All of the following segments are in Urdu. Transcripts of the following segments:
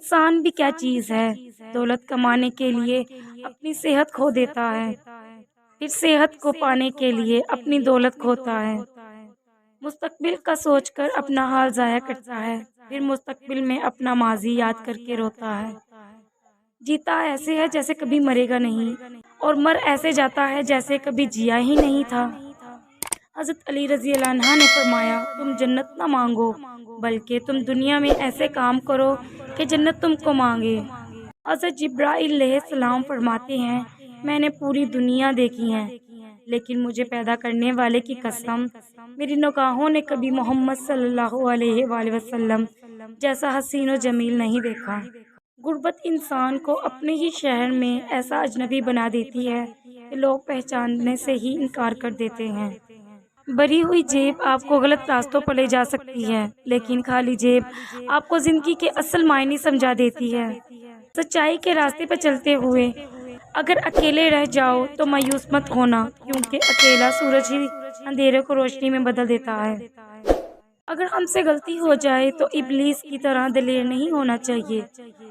انسان بھی کیا چیز ہے، دولت کمانے کے لیے اپنی صحت کھو دیتا ہے، پھر صحت کو پانے کے لیے اپنی دولت کھوتا ہے، مستقبل کا سوچ کر اپنا حال ضائع کرتا ہے، پھر مستقبل میں اپنا ماضی یاد کر کے روتا ہے۔ جیتا ایسے ہے جیسے کبھی مرے گا نہیں، اور مر ایسے جاتا ہے جیسے کبھی جیا ہی نہیں تھا۔ حضرت علی رضی اللہ عنہ نے فرمایا، تم جنت نہ مانگو بلکہ تم دنیا میں ایسے کام کرو کہ جنت تم کو مانگے۔ حضرت جبرائیل علیہ السلام فرماتے ہیں، میں نے پوری دنیا دیکھی ہے لیکن مجھے پیدا کرنے والے کی قسم، میری نگاہوں نے کبھی محمد صلی اللہ علیہ وآلہ وسلم جیسا حسین و جمیل نہیں دیکھا۔ غربت انسان کو اپنے ہی شہر میں ایسا اجنبی بنا دیتی ہے کہ لوگ پہچاننے سے ہی انکار کر دیتے ہیں۔ بھری ہوئی جیب آپ کو غلط راستوں پر لے جا سکتی ہے، لیکن خالی جیب آپ کو زندگی کے اصل معنی سمجھا دیتی ہے۔ سچائی کے راستے پر چلتے ہوئے اگر اکیلے رہ جاؤ تو مایوس مت ہونا، کیونکہ اکیلا سورج ہی اندھیرے کو روشنی میں بدل دیتا ہے۔ اگر ہم سے غلطی ہو جائے تو ابلیس کی طرح دلیر نہیں ہونا چاہیے،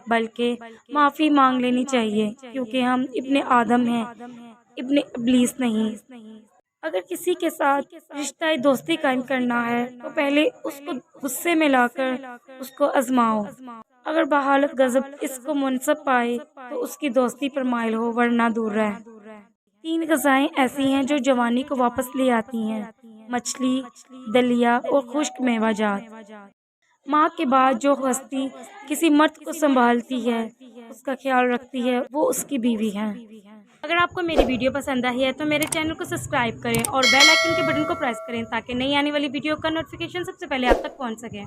بلکہ معافی مانگ لینی چاہیے، کیونکہ ہم ابن آدم ہیں، ابن ابلیس نہیں۔ اگر کسی کے ساتھ رشتہ دوستی قائم کرنا ہے تو پہلے اس کو غصے میں لا کر اس کو آزماؤ، اگر بحالت غضب اس کو منصب پائے تو اس کی دوستی پر مائل ہو، ورنہ دور رہ۔ 3 غذائیں ایسی ہیں جو جوانی کو واپس لے آتی ہیں: مچھلی، دلیا اور خشک میوہ جات۔ ماں کے بعد جو ہستی کسی مرد کو سنبھالتی ہے، اس کا خیال رکھتی ہے، وہ اس کی بیوی ہے۔ اگر آپ کو میری ویڈیو پسند آئی ہے تو میرے چینل کو سبسکرائب کریں اور بیل آئیکن کے بٹن کو پریس کریں تاکہ نئی آنے والی ویڈیو کا نوٹیفیکیشن سب سے پہلے آپ تک پہنچ سکے۔